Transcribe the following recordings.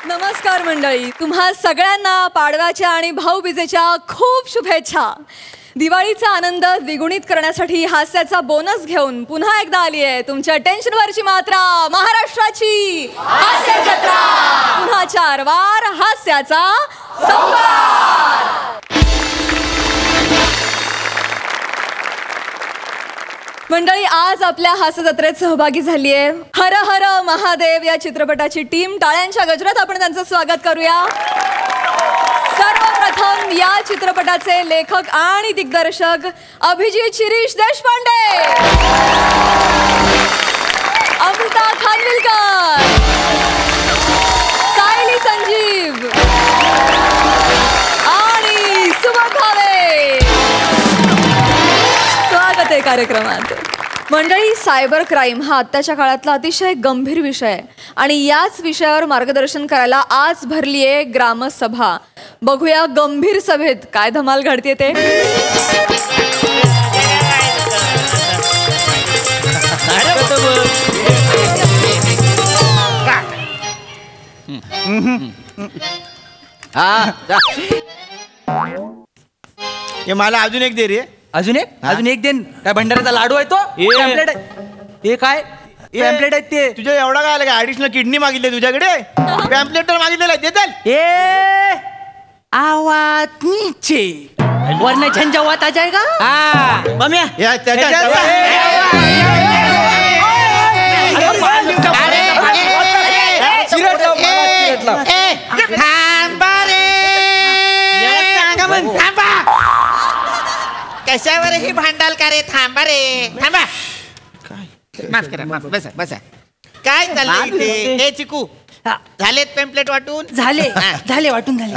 नमस्कार मंडळी, तुम्हा सगळ्यांना पाडव्याच्या आणि भाऊबीजेच्या खूप शुभेच्छा. दिवाळीचा आनंद द्विगुणित करण्यासाठी हास्याचा बोनस घेऊन पुन्हा एकदा आली आहे तुमच्या टेन्शनवरची मात्रा, महाराष्ट्राची हास्य जत्रा. पुन्हा 4 वार हास्याचा संभार. मंडळी, आज आपल्या हास्य जत्रेत सहभागी झाली आहे हर हर महादेव या चित्रपटाची टीम. टाळ्यांच्या गजरात आपण त्यांचं स्वागत करूया. सर्वप्रथम या चित्रपटाचे लेखक आणि दिग्दर्शक अभिजित शिरीष देशपांडे, अमृता खानविलकर, सायली संजीव आणि सुमन भावे. स्वागत आहे कार्यक्रमात. मंडळी, सायबर क्राईम हा आत्ताच्या काळातला अतिशय गंभीर विषय आहे आणि याच विषयावर मार्गदर्शन करायला आज भरली आहे ग्रामसभा. बघूया गंभीर सभेत काय धमाल घडते ते. मला अजून एक दे रे. अजून एक दे. काय भंडाऱ्याचा लाडू आहे तो? पॅम्पलेट आहे हे. काय पॅम्पलेट आहेत ते? तुझ्या एवढा काय आला? ऍडिशनल किडनी मागितली तुझ्याकडे? पॅम्पलेट तर मागितलेला आहे, देताल? आवाज नीचे वरना झंझावात आ जाएगा. मम्या कशावरही भांडाल का रे? थांबा रे, थांबा. माफ करा, माफ. बसा बसा. काय चाललंय इथे? हे चिकू, झालेत पॅम्पलेट वाटून? झाले वाटून झाले.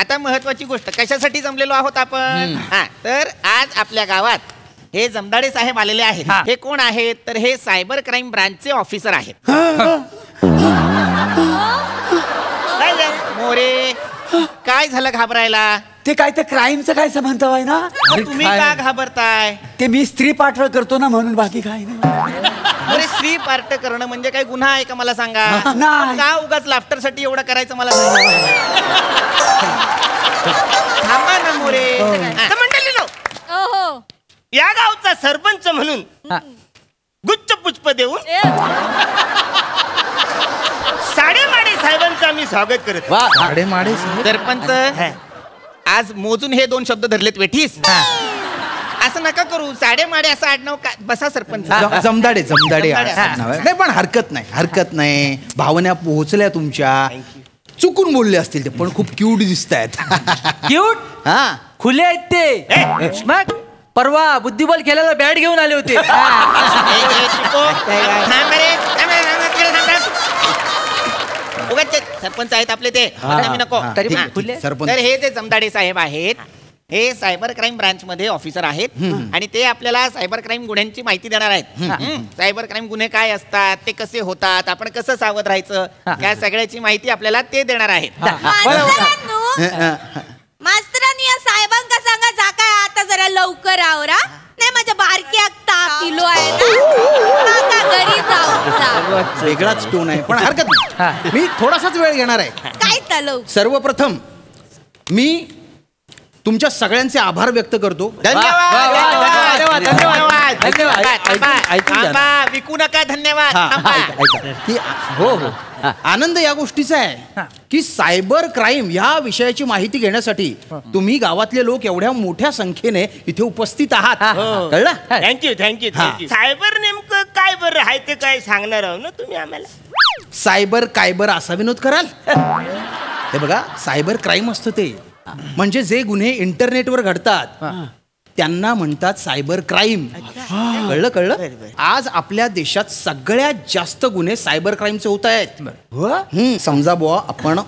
आता महत्वाची गोष्ट, कशासाठी जमलेलो आहोत आपण? तर आज आपल्या गावात हे जमदाडे साहेब आलेले आहेत. हे कोण आहेत? तर हे सायबर क्राईम ब्रांचचे ऑफिसर आहेत. मोरे, काय झालं घाबरायला? ते काय ते क्राईमचं काय संबंध आहे ना? तुम्ही का घाबरताय? ते मी स्त्री पाठळ करतो ना म्हणून, बाकी काय नाही. अरे, स्त्री पार्ट करणं म्हणजे काय गुन्हा आहे का मला सांगा? नाही. का उगाच लाफ्टर साठी एवढं करायचं मला थांबा ना मोरे. मंडळीनो, या गावचा सरपंच म्हणून गुच्छ पुष्प देऊन साडेमाडे साहेबांचं आम्ही स्वागत करत. साडेमाडे सरपंच, आज मोजून हे 2 शब्द धरलेत वेठीस. असं नका करू. साडेमाडे असं आडनाव का? बसा सरपंच. जमदाडे नाही, पण हरकत नाही. भावना पोहोचल्या तुमच्या. चुकून बोलले असतील ते, पण खूप क्यूट दिसत आहेत. क्यूट? हा, खुले आहेत ते. मग परवा बुद्धिबळ खेळायला बॅट घेऊन आले होते. सरपंच आहेत आपले ते, नको. तर हे जे जमदाडे साहेब आहेत, हे सायबर क्राईम ब्रांच मध्ये ऑफिसर आहेत आणि ते आपल्याला सायबर क्राईम गुन्ह्यांची माहिती देणार आहेत. सायबर क्राईम गुन्हे काय असतात, ते कसे होतात, आपण कसं सावध राहायचं, या सगळ्याची माहिती आपल्याला ते देणार आहेत. मास्तरांनी या साहेबांका सांगा जा काय आता जरा लवकर आवरा, नाही माझ्या बारक्या ताप किलो आहे ना, घरी जाऊ. वेगळाच टोन आहे, पण हरकत नाही. मी थोडासाच वेळ घेणार आहे. काय चालव? सर्वप्रथम मी तुमच्या सगळ्यांचे आभार व्यक्त करतो. धन्यवाद. विकू नका. धन्यवाद. हो, आनंद या गोष्टीचा आहे की सायबर क्राईम या विषयाची माहिती घेण्यासाठी तुम्ही गावातले लोक एवढ्या मोठ्या संख्येने इथे उपस्थित आहात. कळलं? थँक्यू. सायबर नेमकं काय बरं आहे ते काय सांगणार आहो ना तुम्ही आम्हाला? सायबर कायबर असा विनोद कराल? हे बघा, सायबर क्राईम असतं ते म्हणजे जे गुन्हे इंटरनेटवर घडतात त्यांना म्हणतात सायबर क्राईम. कळलं? आज आपल्या देशात सगळ्यात जास्त गुन्हे सायबर क्राईमचे होत आहेत. समजा बुवा, आपण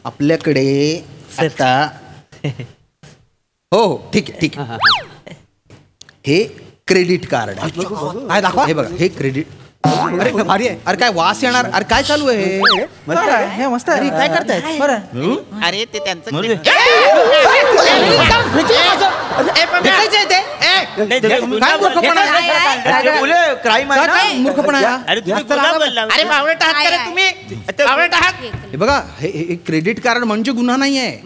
आपल्याकडे आता हो ठीक आहे. हे क्रेडिट कार्ड आहे. दाखवा. हे बघा, हे क्रेडिट. अरे भारी आहे. अरे काय वास येणार. अरे काय चालू आहे? मस्त आहे. काय करताय? अरे ते त्यांचं ते काय मूर्खपणा आहे? क्राईम काय आहे काय ना? मूर्खपणा आहे? अरे तुम्ही गुन्हा बोलला. अरे बावळट आहात का रे तुम्ही बावळट आहात हे बघा हे क्रेडिट कार्ड म्हणजे गुन्हा नाही आहे,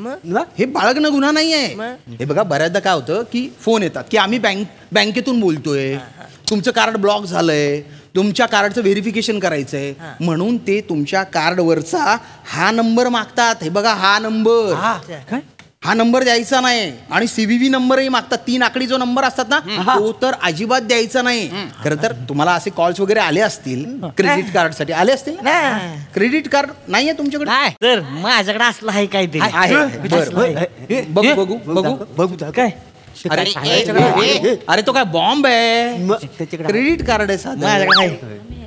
हे बाळगणं गुन्हा नाही आहे. हे बघा बऱ्याचदा काय होतं की फोन येतात की आम्ही बँकेतून बोलतोय, तुमचं कार्ड ब्लॉक झालंय, तुमच्या कार्डचं व्हेरिफिकेशन करायचंय, म्हणून ते तुमच्या कार्डवरचा हा नंबर मागतात. हे बघा हा नंबर द्यायचा नाही आणि CVV नंबरही मागतात. 3 आकडी जो नंबर असतात ना तो तर अजिबात द्यायचा नाही. खरं तर तुम्हाला असे कॉल्स वगैरे आले असतील क्रेडिट कार्ड साठी, आले असतील ना? क्रेडिट कार्ड नाहीये तुमच्याकडे? नाही तर माझ्याकडे असलं आहे काहीतरी आहे. बरं बघू काय अरे अरे तो काय बॉम्ब आहे? क्रेडिट कार्ड आहे साधं.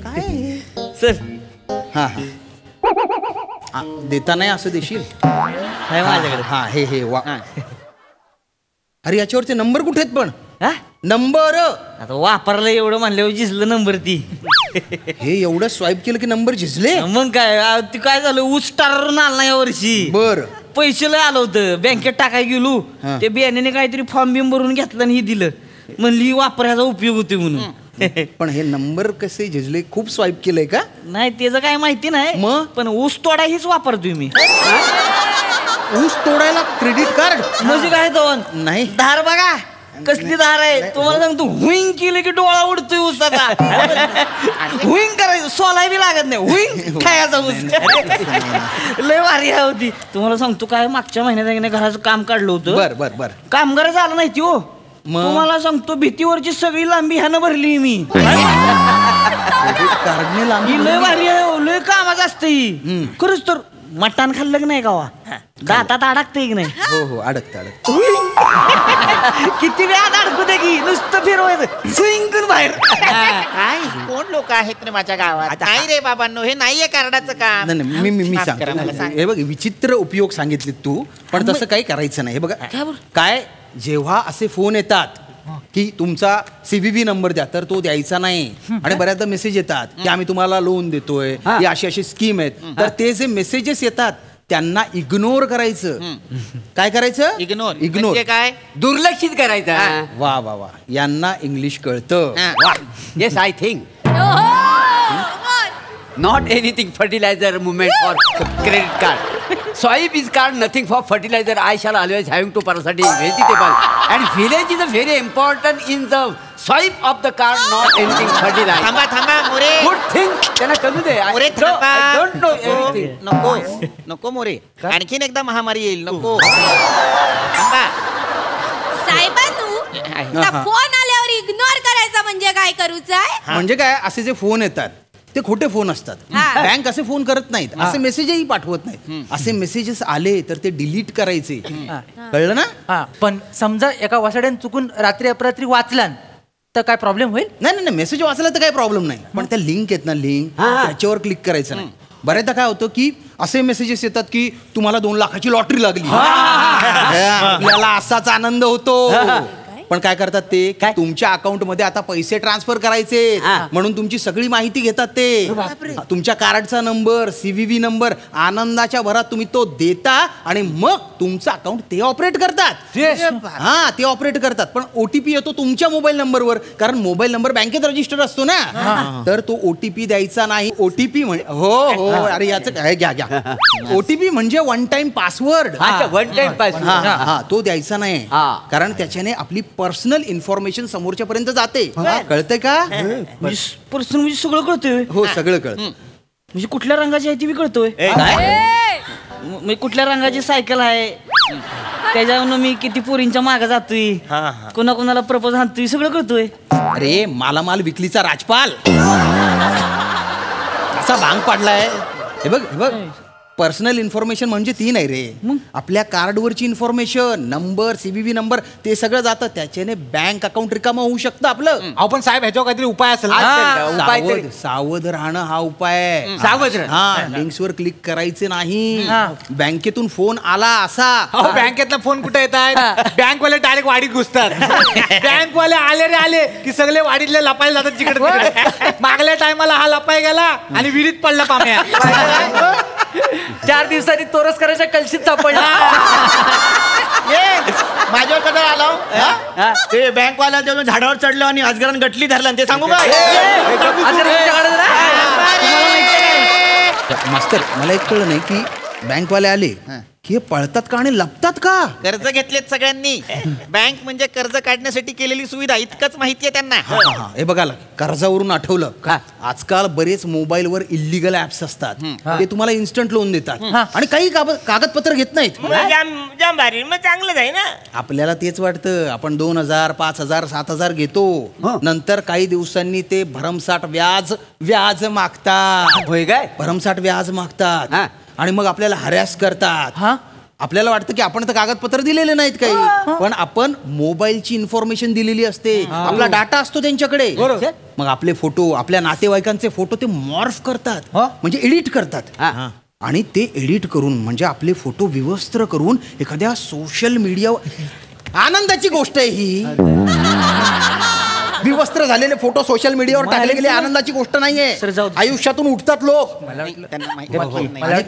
काय सर हा हा देता नाही असं देशील? माझ्याकडे हा हे वा. अरे याच्यावरचे नंबर कुठे आहेत पण? नंबर आता वापरलं एवढं म्हणल्यावर जिजलं नंबर ती हे एवढं स्वाईप केलं की नंबर झिजले. मग काय ती काय झालं ऊस स्टारवरून आला ना या वर्षी बर पैसे लय आलं होतं बँकेत टाकाय गेलो हा. ते बियाण्याने काहीतरी फॉर्म बिम भरून घेतलं आणि ही दिलं म्हणली वापरायचा उपयोग होते म्हणून पण हे नंबर कसे झिजले? खूप स्वाईप केलंय का? नाही त्याचं काय माहिती नाही मग? पण ऊस तोडा हीच वापरतोय मी ऊस तोडायला क्रेडिट कार्ड म्हणजे काय दोन नाही. धार बघा कसली धार आहे तुम्हाला सांगतो हुईंग केलं की डोळा उडतोय ऊसाचा हुईंग करायचं सोलाय बी लागत नाही हुईंग खायचा ऊस लय भारी आहे होती. तुम्हाला सांगतो काय मागच्या महिन्यात घराचं काम काढलं होतं. बर बर बर कामगार झालं नाही हो. मग? तुम्हाला सांगतो भीतीवरची सगळी लांबी ह्यानं भरली मी. क्रेडिट कार्डने लांबी ही लय भारी आहे हो, लय कामाचं असतं ही. खरंच तर मटण खाल्लं की नाही गावा दातात अडकतंय की नाही. हो अडकतं किती वेळात अडकू दे की नुसतं फिरवायचं स्विंग बाहेर. काय कोण लोक आहेत रे माझ्या गावात? नाही रे बाबांनो हे नाहीये कार्डाचं काम. नाही मी माफ करा, मला सांगतो. सांग. हे बघ विचित्र उपयोग सांगितले तू, पण तसं काही करायचं नाही. हे बघा काय जेव्हा असे फोन येतात की तुमचा CVV नंबर द्या तर तो द्यायचा नाही. आणि बऱ्याचदा मेसेज येतात की आम्ही तुम्हाला लोन देतोय, ही अशी स्कीम आहेत, तर ते जे मेसेजेस येतात त्यांना इग्नोर करायचं. काय करायचं? इग्नोर काय दुर्लक्षित करायचा. वा वा वा यांना इंग्लिश कळतं. Yes I think not anything fertilizer movement for credit card. Swipe is card, nothing for fertilizer. I shall always having to parasitic vegetable. And village is a very important in the swipe of the card, not anything fertilizer. थांबा More Good thing. त्यांना कमी दे. More I don't know anything. नको मोरे आणखीन एकदा महामारी येईल नको थांबा. साहेबांनू फोन आल्यावर इग्नोर करायचा म्हणजे काय करूच आहे? म्हणजे काय असे जे फोन येतात ते खोटे फोन असतात. हा. बँक असे फोन करत नाहीत, असे मेसेजही पाठवत नाहीत. असे मेसेजेस आले तर ते डिलीट करायचे. कळलं ना? हा पण समजा एका वासाड्यानं चुकून रात्री अपरात्री वाचला तर काय प्रॉब्लेम होईल? नाही मेसेज वाचला तर काही प्रॉब्लेम नाही, पण त्या लिंक आहेत ना लिंक त्याच्यावर क्लिक करायचं नाही. बऱ्याचदा काय होतं की असे मेसेजेस येतात की तुम्हाला 2 लाखाची लॉटरी लागली. आपल्याला असाच आनंद होतो. पण काय करतात ते तुमच्या अकाउंट मध्ये आता पैसे ट्रान्सफर करायचे म्हणून तुमची सगळी माहिती घेतात ते. तुमच्या कार्डचा नंबर CVV नंबर आनंदाच्या भरात तुम्ही तो देता आणि मग तुमचं अकाउंट ते ऑपरेट करतात. हा ते ऑपरेट करतात. पण OTP येतो तुमच्या मोबाईल नंबरवर, कारण मोबाईल नंबर बँकेत रजिस्टर असतो ना. तर तो OTP द्यायचा नाही. OTP हो अरे याचं काय घ्या OTP म्हणजे one time password. One time password. हा तो द्यायचा नाही, कारण त्याच्याने आपली पर्सनल इन्फॉर्मेशन समोरच्या पर्यंत जाते. कळतंय का? पर्सन म्हणजे सगळं कळतोय. हो सगळं कळत. म्हणजे कुठल्या रंगाची आहे ती बी कळतोय. म्हणजे कुठल्या रंगाची सायकल आहे त्याच्यावरून मी किती पोरींच्या मागे जातोय, कोणाला प्रपोज आणतोय सगळं कळतोय. अरे मालामाल विकलीचा राजपाल असा भांग पाडलाय. हे बघ पर्सनल इन्फॉर्मेशन म्हणजे ती नाही रे, आपल्या कार्डवरची इन्फॉर्मेशन नंबर CVV नंबर ते सगळं जातं. त्याच्याने बँक अकाउंट रिकामा होऊ शकतं आपलं. आपण साहेब ह्याच्यावर काहीतरी उपाय असेल. सावध राहणं हा उपाय आहे. सावध लिंक्स वर क्लिक करायचे नाही. बँकेतून फोन आला असा बँकेतला फोन कुठे येत आहेत? बँकवाले डायरेक्ट वाडीत घुसतात. बँकवाले आले रे आले की सगळे वाडीतले लपायला जातात जिकडे. मागल्या टायमाला हा लपाय गेला आणि विहिरीत पडला पाम्या. 4 दिवसांनी तोरस करायच्या कलशीत सापडला. माझ्यावर कधी आलो ते बँकवाला जेव्हा झाडावर चढलो आणि अजगरान गटली धरला ते सांगू का मास्तर मला एक कळलं नाही की बँकवाले आले की हे पळतात का आणि लपतात का? कर्ज घेतलेत सगळ्यांनी. बँक म्हणजे कर्ज काढण्यासाठी केलेली सुविधा इतकंच माहितीये त्यांना. हे बघा कर्जावरून आठवलं आजकाल बरेच मोबाईलवर इलिगल ऍप्स असतात ते तुम्हाला इन्स्टंट लोन देतात आणि काही कागदपत्र घेत नाहीत. मग चांगलं आहे ना. आपल्याला तेच वाटतं आपण 2000 5000 7000 घेतो नंतर काही दिवसांनी ते भरमसाठ व्याज मागतात. होय काय? भरमसाठ व्याज मागतात आणि मग आपल्याला हरॅस करतात. आपल्याला वाटतं की आपण तर कागदपत्र दिलेले नाहीत काही पण आपण मोबाईलची इन्फॉर्मेशन दिलेली असते. आपला डाटा असतो त्यांच्याकडे. मग आपले फोटो आपल्या नातेवाईकांचे फोटो ते मॉर्फ करतात म्हणजे एडिट करतात आणि ते एडिट करून म्हणजे आपले फोटो विवस्त्र करून एखाद्या सोशल मीडियावर आनंदाची गोष्ट आहे ही. विवस्त्र झालेले फोटो सोशल मीडियावर टाकले गेले आनंदाची गोष्ट नाहीये. आयुष्यातून उठतात लोक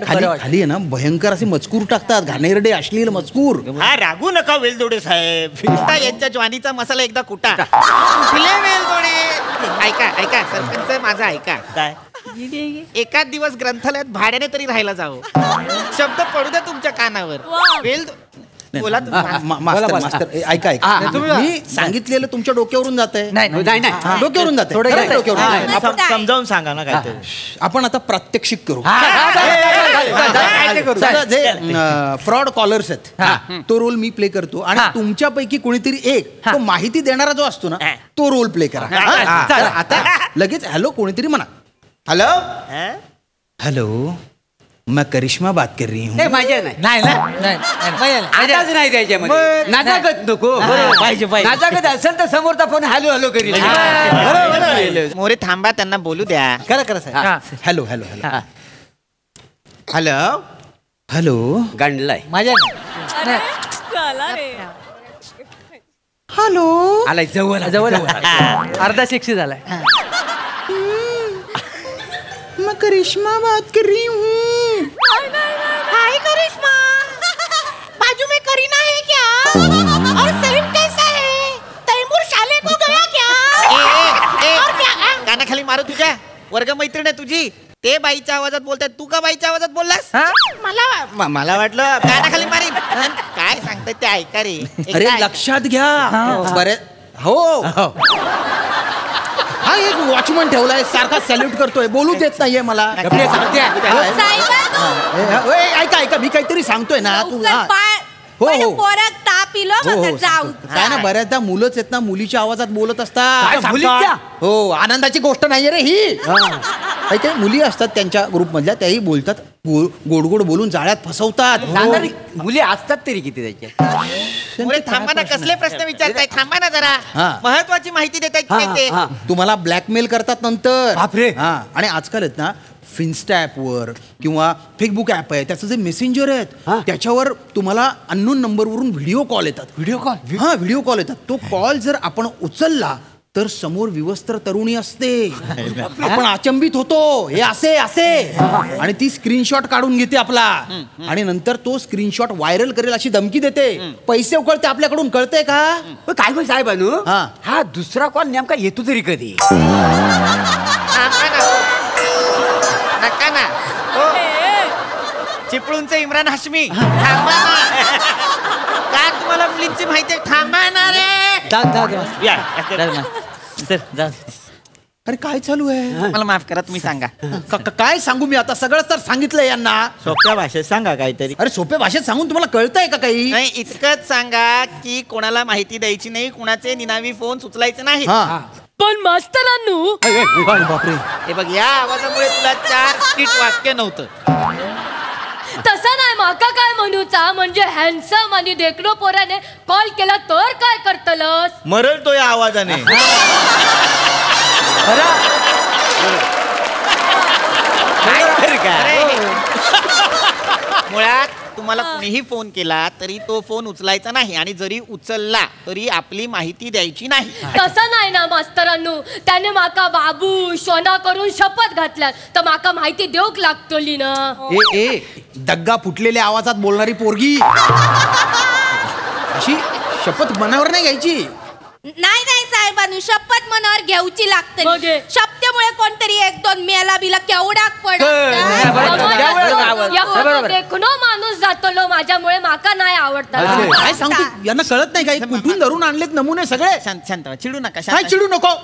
खाली आहे ना भयंकर असे मजकूर टाकतात घाणेरडे अश्लील मजकूर. हा रागू नका वेलदोडे साहेब. यांच्या ज्वानीचा मसाला एकदा कुटा वेलदोडे. ऐका सरपंच माझा ऐका. काय एकाच दिवस ग्रंथालयात भाड्याने तरी राहायला जावं. शब्द पडू द्या तुमच्या कानावर. बोला मास्तर ऐका मी सांगितलेलं तुमच्या डोक्यावरून जात आहे. डोक्यावरून जात आहे. समजावून सांगा ना काय. आपण आता प्रात्यक्षिक करू. फ्रॉड कॉलर्स आहेत तो रोल मी प्ले करतो आणि तुमच्यापैकी कोणीतरी एक तो माहिती देणारा जो असतो ना तो रोल प्ले करा. आता लगेच हॅलो कोणीतरी म्हणा. हॅलो हॅलो मैं करिश्मा बात कर रही हूँ. माझ्या नाही आताच नाही त्याच्यामध्ये नाजागत नको. नाजागत असेल तर समोरचा फोन हॅलो हॅलो करील. मोरे थांबा त्यांना बोलू द्या. करा hello hello hello hello hello गांडलाय माझ्या हॅलो आलाय जवळ अर्धा शिक्षी झालाय. मैं करिश्मा बात कर रही हूँ. हाय करिश्मा, बाजू में करीना है क्या? और सलीम कैसा है? तैमूर शाले को गया क्या? और क्या कानाखाली मारू तुझ्या. वर्ग मैत्रीण आहे तुझी ते बाईच्या आवाजात बोलताय तू का बाईच्या आवाजात बोललास? मला वाटलं कानाखाली मारी. काय सांगताय ते ऐका रे. अरे लक्षात घ्या बरे हो हा एक वॉचमन ठेवलाय सारखा सॅल्यूट करतोय बोलू देत नाहीये मला. ऐका ऐका मी काहीतरी सांगतोय ना तू. हो हो काय ना बऱ्याचदा मुलंच आहेत ना मुलीच्या आवाजात बोलत असतात. हो आनंदाची गोष्ट नाहीये रे ही. काही मुली असतात त्यांच्या ग्रुप मधल्या त्याही बोलतात गोड गोड बोलून जाळ्यात फसवतात. मुली असतात तरी किती त्याच्या. थांबा ना कसले प्रश्न विचारताय. थांबा ना जरा महत्वाची माहिती देताय. तुम्हाला ब्लॅकमेल करतात नंतर. आणि आजकाल आहेत ना फिन्स्टा ॲपवर किंवा फेसबुक ॲप आहे त्याचं जे मेसेंजर आहेत त्याच्यावर तुम्हाला अननोन नंबरवरून व्हिडिओ कॉल येतात. व्हिडिओ कॉल येतात. तो कॉल जर आपण उचलला तर समोर विवस्त्र तरुणी असते. आपण अचंबित होतो हे असे आणि ती स्क्रीनशॉट काढून घेते आपला आणि नंतर तो स्क्रीनशॉट व्हायरल करेल अशी धमकी देते. पैसे उकळते आपल्याकडून. कळतंय का काय होय साहेब हा दुसरा कॉल नेमका येतो तरी कधी. नका ना चिपळूणचे इम्रान हाशमी. थांबा ना का तुम्हाला मुलींची माहिती आहे. थांबा ना रे. अरे काय चालू आहे. मला माफ करा तुम्ही सांगा. काय सांगू मी आता सगळं तर सांगितलं यांना. सोप्या भाषेत सांगा काहीतरी. अरे सोप्या भाषेत सांगून तुम्हाला कळतंय का काही. नाही इतकंच सांगा की कोणाला माहिती द्यायची नाही कुणाचे निनावी फोन उचलायचे नाही. पण मास्तरांनो बापरे हे बघ या आवाजामुळे तुला 4 स्किट वाक्य नव्हतं. तसं नाही माका काय म्हणूचा म्हणजे हॅन्डसम आणि देखणो पोराने कॉल केला तर काय करतलस. मरल तो या आवाजाने. मुळात तुम्हाला कुणीही फोन केला तरी तो फोन उचलायचा नाही आणि जरी उचलला तरी आपली माहिती द्यायची नाही. तसं नाही ना मास्तरांनो. त्याने माका बाबू सोना करून शपथ घातल्यात तर माका माहिती देऊक लागतली ना. दग्गा फुटलेल्या आवाजात बोलणारी पोरगी अशी शपथ मनावर नाही घ्यायची. नाही नाही साहेबांनी शपथ मनावर घेऊची लागते. शब्दामुळे कोणतरी 1-2 मेला बिला केवढाक देखनो माणूस जातो माझ्यामुळे माका नाही आवडतात. काय सांगतो यांना कळत नाही काय कुठून धरून आणलेत नमुने सगळे. शांत शांत चिडू नका. काय चिडू नको.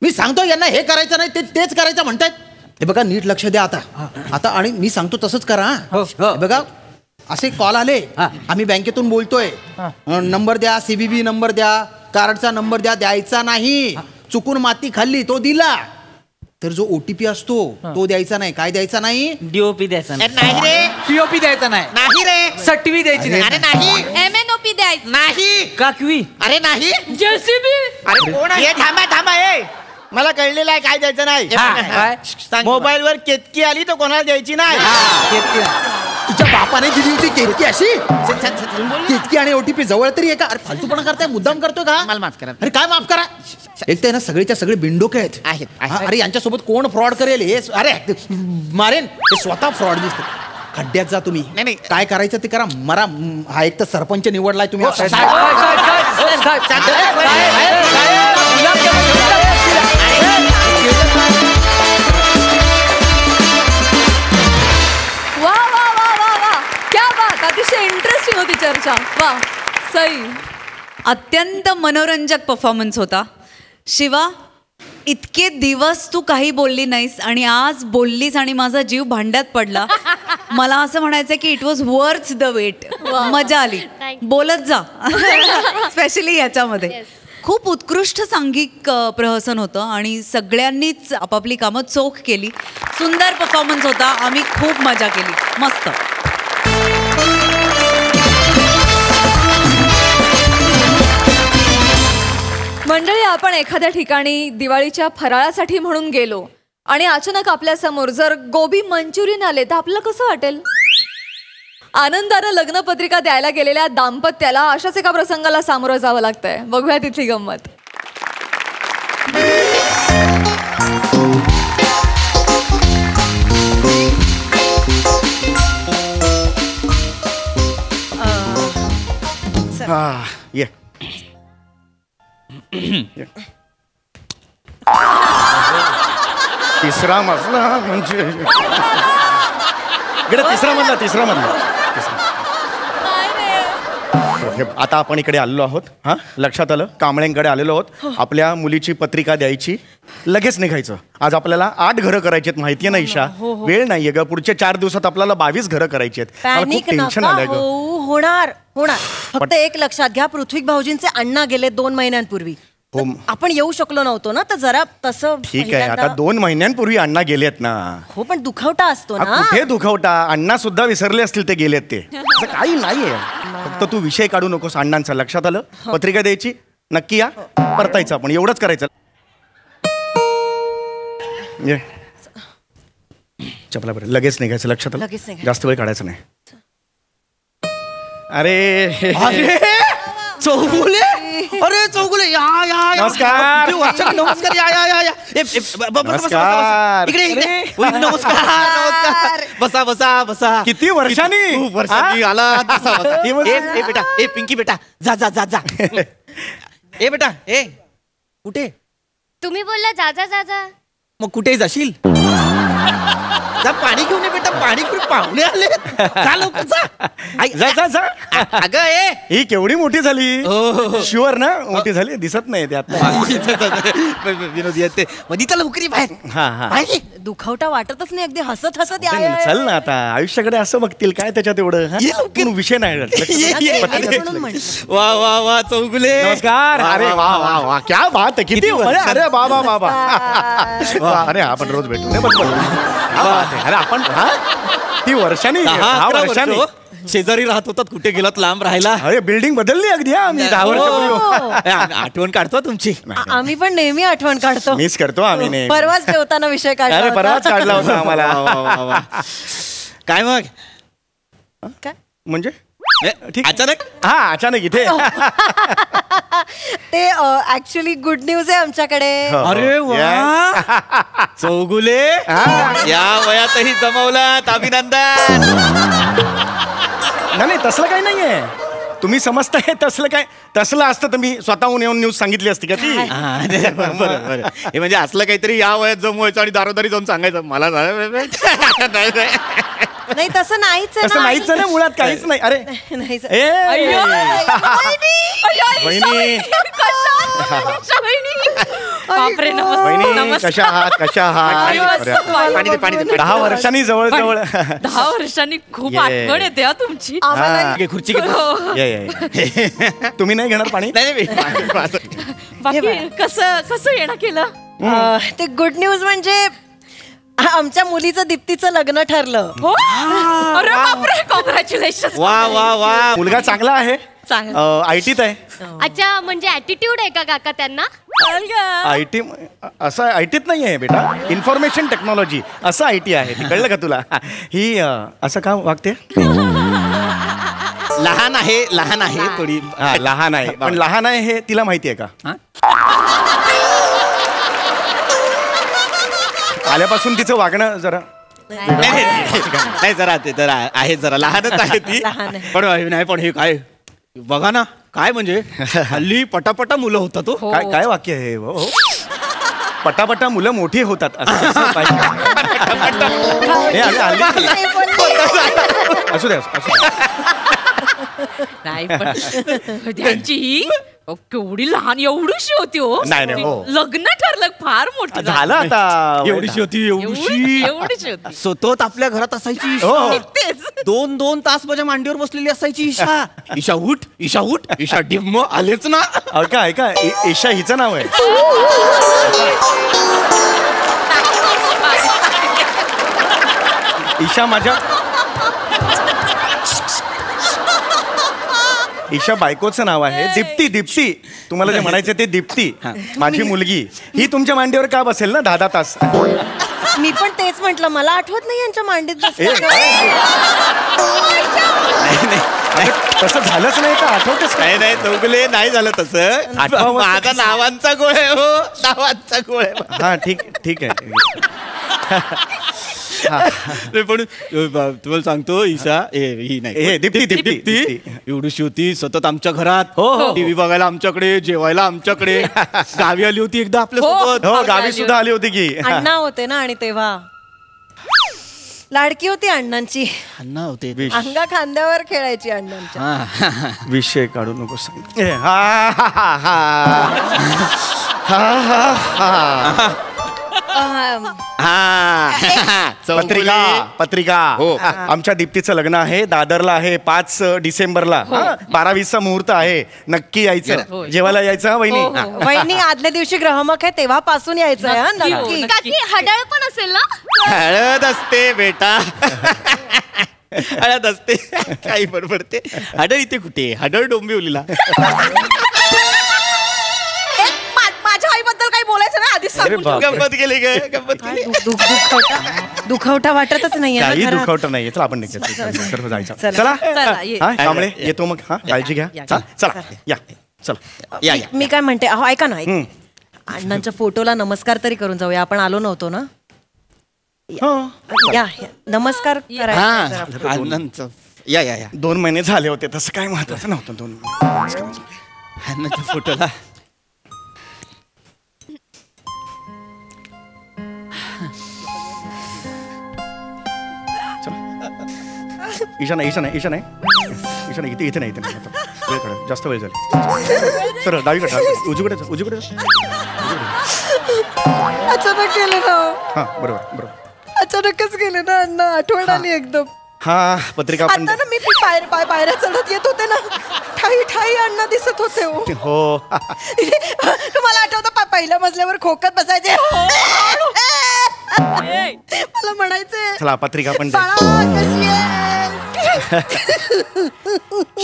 मी सांगतो यांना हे करायचं नाही तेच करायचं म्हणतायत. हे बघा नीट लक्ष द्या आता आणि मी सांगतो तसंच करा. हे बघा असे कॉल आले आम्ही बँकेतून बोलतोय नंबर द्या CVV नंबर द्या कार्डचा नंबर द्यायचा नाही. चुकून माती खाल्ली तो दिला तर जो OTP असतो तो द्यायचा नाही. काय द्यायचा नाही? DOP द्यायचा नाही रे. POP द्यायचा नाही. नाही रे. सटवी द्यायची नाही. अरे नाही. MNOP द्यायचं नाही. काकवी. अरे नाही. JCB. अरे कोण आहे? थांबा मला कळलेलं आहे काय द्यायचं नाही. काय? मोबाईल वर केतकी आली तर कोणाला द्यायची नाही. तुझ्या बापाने दिली होती केतकी अशी. केतकी आणि OTP जवळ तरी आहे का? अरे फालतूपणा करताय मुद्दाम करतोय का? मला माफ करा. अरे काय माफ करा. एक तर ना सगळेच्या सगळे बिंडोके आहेत. अरे यांच्यासोबत कोण फ्रॉड करेल हे अरे मारेन हे स्वतः फ्रॉड दिसत. खड्ड्यात जा तुम्ही. नाही. काय करायचं ते करा. मरा. हा एक तर सरपंच निवडलाय तुम्ही. वा वा वा वा वा क्या बात. अतिशय इंटरेस्टिंग होती चर्चा. वा सई. अत्यंत मनोरंजक परफॉर्मन्स होता. शिवा इतके दिवस तू काही बोलली नाहीस आणि आज बोललीस आणि माझा जीव भांड्यात पडला. मला असं म्हणायचं की it was worth the wait. मजा आली. बोलत जा स्पेशली याच्यामध्ये. खूप उत्कृष्ट सांघिक प्रहसन होतं आणि सगळ्यांनीच आपापली कामं चोख केली. सुंदर परफॉर्मन्स होता. आम्ही खूप मजा केली. मस्त. मंडळी आपण एखाद्या ठिकाणी दिवाळीच्या फराळासाठी म्हणून गेलो आणि अचानक आपल्या समोर जर गोबी मंचुरियन आले तर आपल्याला कसं वाटेल? आनंदानं लग्नपत्रिका द्यायला गेलेल्या दाम्पत्याला अशाच एका प्रसंगाला सामोरं जावं लागतंय. बघूया तिथली गंमत. ये तिसरा मजला म्हणजे तिसरा मजला आता आपण इकडे आलेलो आहोत. हा लक्षात आलं. कांबळेंकडे आलेलो आहोत. आपल्या मुलीची पत्रिका द्यायची लगेच निघायचं. आज आपल्याला 8 घरं करायची आहेत. माहितीये ना ईशा. वेळ नाहीये ग. पुढच्या 4 दिवसात आपल्याला 22 घरं करायची आहेत. मला खूप टेन्शन आलंय ग. होणार फक्त एक लक्षात घ्या. पृथ्वी भाऊजींचे अण्णा गेले 2 महिन्यांपूर्वी. आपण येऊ शकलो नव्हतो ना तर जरा तसं. ठीक आहे. आता 2 महिन्यांपूर्वी अण्णा गेलेत ना. हो पण दुखावटा असतो ना. कुठे दुखावटा. अण्णा सुद्धा विसरले असतील ते गेलेत ते. असं काही नाहीये. फक्त तू विषय काढू नकोस अण्णांचा. लक्षात आलं. पत्रिका द्यायची नक्की या. परतायचं आपण एवढंच करायचं. चपला बरं लगेच निघायचं. लक्षात आलं. जास्त वेळ काढायचं नाही. अरे चौगुले. अरे चौगुले या नमस्कार. नमस्कार. या नमस्कार. इकडे नमस्कार. बसा. किती वर्षांनी आला. बेटा पिंकी बेटा जा जा जा जा. ए बेटा कुठे? तुम्ही बोलला जा. मग कुठे जाशील? जा पाणी घेऊन ये बेटा. पाणी घेऊन पाहुणे आले. जा. अगं ही केवढी मोठी झाली. शुअर ना मोठी झाली. दिसत नाही त्यात. विनोद येते मध्ये चला उकरी बाहेर. दुखावटा वाटतच नाही. अगदी हसत चल ना आता. आयुष्याकडे असं बघतील काय त्याच्यात एवढं. विषय नाही. वा वा वा चौगुले. नमस्कार. अरे वा वा वा क्या बात. किती अरे बाबा. अरे आपण रोज भेटू. अरे आपण ती वर्षांनी 10 वर्षांनी शेजारी राहत होतात. कुठे गेलात लांब राहायला? अरे बिल्डिंग बदलली अगदी. आम्ही 10 वर्षापूर्वी. आठवण काढतो तुमची. आम्ही पण नेहमी आठवण काढतो. मिस करतो आम्ही. परवाच जेवताना विषय काढला. अरे परवाच काढला होता आम्हाला. काय मग काय म्हणजे ठीक. अचानक अचानक इथे. ते ऍक्च्युली गुड न्यूज आहे आमच्याकडे. अरे वा चौगुले या वयातही जमवलात. अभिनंदन. नाही तसलं काही नाहीये. तुम्ही समजताय तसलं काय? तसलं असतं तर मी स्वतःहून येऊन न्यूज सांगितली असती का ती? बरं हे म्हणजे असलं काहीतरी या वयात जमवायचं आणि दारोदारी जाऊन सांगायचं मला नाही तसं नाहीच आहे तसं नाहीच ना मुळात काहीच नाही. अरे नाही sir. ए वहिनी बापरे वहिनी कशा आहात कशा आहात? पाणी दे पाणी दे 10 वर्षांनी जवळ जवळ 10 वर्षांनी खूप आठवण येते हा तुमची. घे, खुर्ची घे. तुम्ही नाही घेणार पाणी? नाही बाकी कसं येणं केलं? ते गुड न्यूज म्हणजे आमच्या मुलीचं दीप्तीचं लग्न ठरलं. हो अरे बापरे कॉंग्रॅच्युलेशन. वा वा वा मुलगा चांगला आहे. आयटीत आहे. अच्छा म्हणजे ऍटिट्यूड आहे का काका त्यांना? आयटी असं आयटीत नाही आहे बेटा, इन्फॉर्मेशन टेक्नॉलॉजी असं आयटी आहे. कळलं का तुला? ही असं का वागते? लहान आहे थोडी. लहान आहे पण लहान आहे हे तिला माहिती आहे का? आल्यापासून तिचं वागणं जरा नाही जरा ते जरा आहे जरा लहानच आहे ती. पण नाही पण हे काय बघा ना काय म्हणजे हल्ली पटापटा मुलं होतात. तो काय काय वाक्य आहे हो? पटापटा मुलं मोठी होतात असं पाहिजे. असू द्या नाही पण त्यांची केवढी लहान एवढीशी होती हो. नाही नाही हो लग्न ठरलं फार मोठं झालं आता. एवढीशी होती एवढीशी होती. सतत आपल्या घरात असायची. तेच. 2-2 तास माझ्या मांडीवर बसलेली असायची. ईशा उठ ईशा डिम्म आलेच ना. ऐका ईशा हिचं नाव आहे. ईशा माझ्या ईशा बायकोचं नाव आहे. दीप्ती तुम्हाला जे म्हणायचं ते दीप्ती माझी मुलगी. ही तुमच्या मांडीवर का बसेल ना 10 तास? मी पण तेच म्हंटल, मला आठवत नाही यांच्या मांडीत तसं झालंच नाही का? आठवतच नाही चौगले नाही झालं तसं. माझा नावांचा गोळ आहे हो, नावांचा गोळ आहे. हा ठीक आहे. पण तुम्हाला सांगतो ईशा ही नाही दीप्ती एवढीशी होती सतत आमच्या घरात. हो. टीव्ही बघायला आमच्याकडे, जेवायला आमच्याकडे. गावी आली होती एकदा आपल्या सोबत. हो गावी सुद्धा आली होती की. अण्णा होते ना आणि तेव्हा लाडकी होती अण्णांची. अण्णा होते अंगा खांद्यावर खेळायची अण्णांच्या. विषय काढू नको सांग. पत्रिका हो. आमच्या दीप्तीचं लग्न आहे दादरला आहे 5 डिसेंबरला. 12-20चा मुहूर्त आहे. नक्की यायचं. जेवायला यायचं वहिनी. वहिनी आदल्या दिवशी ग्रहमक आहे तेव्हापासून यायचं आहे. नक्की. काकी हडळ पण असेल ना? हळद असते बेटा. हळद असते. काही बरोबर ते हडळ इथे कुठे? हडळ डोंबिवलीला. माझ्या आईबद्दल काही बोलायचं नाही आधीच सांगून ठेव. गंमत केली ग गंमत केली. दुखवटा वाटतच नाहीये ना काही घरात. दुखवट नाहीये. चला आपण निघायचं जायचं. चला. चला कांबळे येतो मग. हा काळजी घ्या. चला या चला या मी काय म्हणते अहो ऐका ना अण्णांच्या फोटोला नमस्कार तरी करून जाऊया. आपण आलो नव्हतो ना. या नमस्कार करायचा. आनंदचं या 2 महिने झाले होते. तसं काय महत्वाचं नव्हतं. 2 महिने फोटोला ईशा नाही इथे नाही. वेळ काढा. जास्त वेळ झाली. सर डावीकडे उजवीकडे. अचानक गेले ना. हा बरोबर. अचानकच गेले ना अण्णा. आठवण आली एकदम. हा पत्रिका आपण आता ना मी पायऱ्या चढत येत होते ना. ठाई अण्णा दिसत होते हो. तुम्हाला आठवतं पहिल्या मजल्यावर खोकत बसायचे. मला म्हणायचे चला पत्रिका पण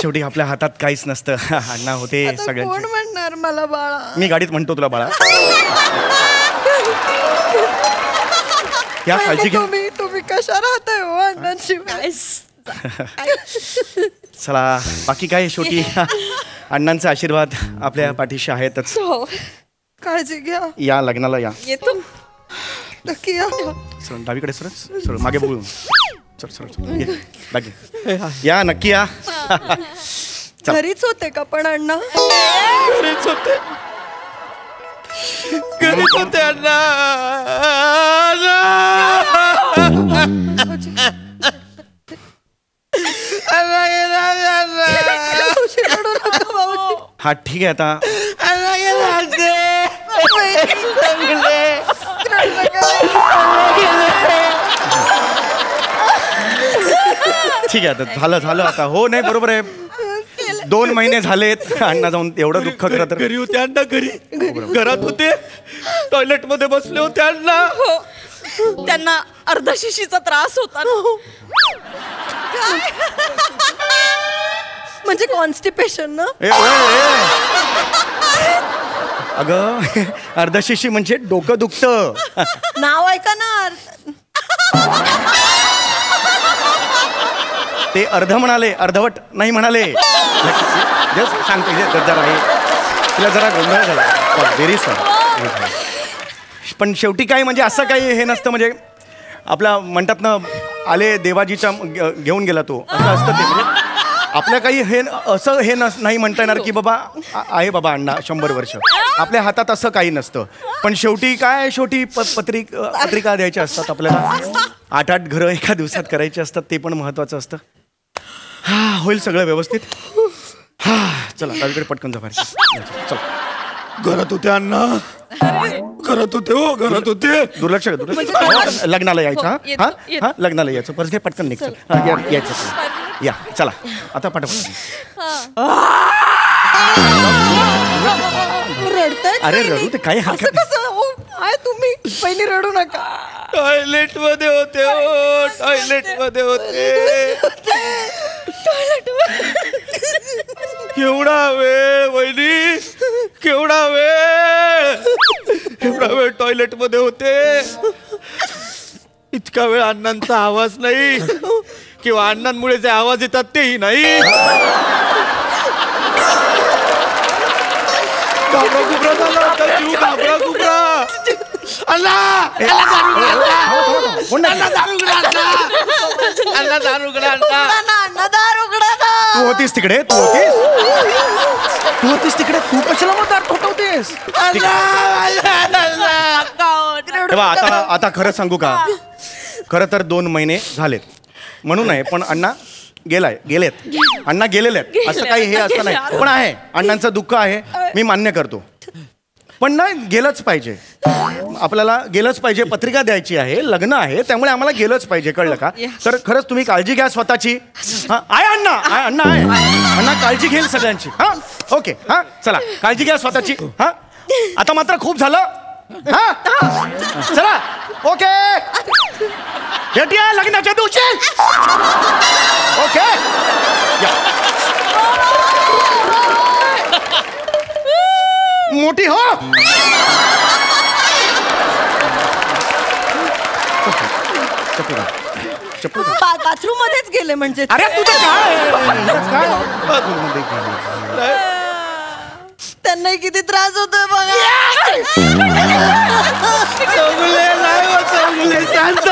शेवटी आपल्या हातात काहीच नसतं. अण्णा होते सगळ्यांचे. कोण म्हणणार मला बाळा? मी गाडीत म्हणतो तुला बाळा. या काळजी घ्या. तुम्ही कशा राहताय हो अण्णांशिवाय? चला बाकी काय शेवटी अण्णांचा आशीर्वाद आपल्या पाठीशी आहेतच. काळजी घ्या. या लग्नाला या. येतो नक्की या. सर डावीकडे सर मागे बघू. सर या नक्की या. घरीच होते का पण अण्णा? घरीच होते अण्णा. हा ठीक आहे आता. ठीक आहे आता झालं आता. हो नाही बरोबर आहे. 2 महिने झालेत अण्णा जाऊन. एवढं दुःख खरं तर. घरी होते अण्णा. घरात होते. टॉयलेट मध्ये बसले होते अण्णा. त्यांना अर्धशिशीचा त्रास होता ना. म्हणजे कॉन्स्टिपेशन ना? अगं अर्धशिशी म्हणजे डोकं दुखतं. नाव ऐका ना. ते अर्ध म्हणाले, अर्धवट नाही म्हणाले. जस्ट सांगते जरा हे तिला जरा गोंधळ झाला. Very sorry. पण शेवटी काय म्हणजे असं काही हे नसतं. म्हणजे आपल्या म्हणतात ना आले देवाजीच्या घेऊन गेला तो, असं असतं ते. म्हणजे आपल्या काही हे असं हे नाही म्हणता येणार की बाबा आहे बाबा अण्णा 100 वर्ष. आपल्या हातात असं काही नसतं. पण शेवटी काय पत्रिका द्यायच्या असतात आपल्याला. 8 घरं एका दिवसात करायची असतात. ते पण महत्वाचं असतं. होईल सगळं व्यवस्थित. चला डावीकडे पटकन जा बाहेर. चला. घरात होते अण्णा. घरात होते. दुर्लक्ष लग्नाला यायचं. हा लग्नाला यायचं. परत पटकन निघतं. यायचं. या चला आता पटापट. अरे रडू ते काही हरकत नाही. तुम्ही पहिली रडू नका. टॉयलेट मध्ये होते. केवढा वेळ वहिनी. केवढा वेळ टॉयलेट मध्ये होते. इतका वेळ अण्णांचा आवाज नाही किंवा अण्णांमुळे जे आवाज येतात तेही नाही. घाबरा झाला होता जीव. घाबरा अण्णा तू होतीस तिकडे. तू कशाला मग दार ठोठवतेस? आता खरं सांगू का. खरं तर 2 महिने झालेत म्हणून आहे. पण अण्णा गेलेत. अण्णा गेलेले आहेत. असं काही हे असं नाही. पण आहे अण्णांचं दुःख आहे. मी मान्य करतो. पण ना गेलंच पाहिजे. आपल्याला गेलंच पाहिजे. पत्रिका द्यायची आहे. लग्न आहे. त्यामुळे आम्हाला गेलंच पाहिजे. कळलं का. तर खरंच तुम्ही काळजी घ्या स्वतःची. आहे अण्णा आहे. अण्णा काळजी घेईल सगळ्यांची. ओके. चला काळजी घ्या स्वतःची. आता मात्र खूप झालं. चला ओके. भेटूया लग्नाच्या दिवशी. ओके. मोठी हो. बाथरूम मध्येच गेले म्हणजे. अरे तुझं काय बाथरूम मध्ये गेले. त्यांनाही किती त्रास होतोय बघा. शांत.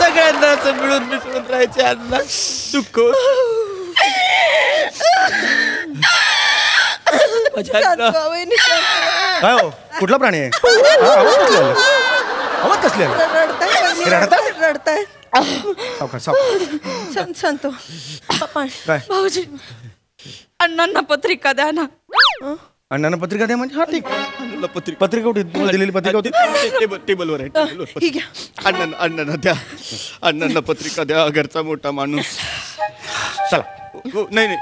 सगळ्यांना असं मिळून मिसळून राहायचे अण्णा. दुःख काय हो कुठला प्राणी आहे. आवाज कसले रडताय. शांत. काय भाऊजी अण्णांना पत्रिका द्या ना. अण्णांना पत्रिका द्या म्हणजे. ठीक. पत्रिका कुठे दिलेली पत्रिका होती. टेबलवर आहे. अण्णांना द्या. अण्णांना पत्रिका द्या. घरचा मोठा माणूस. चला. नाही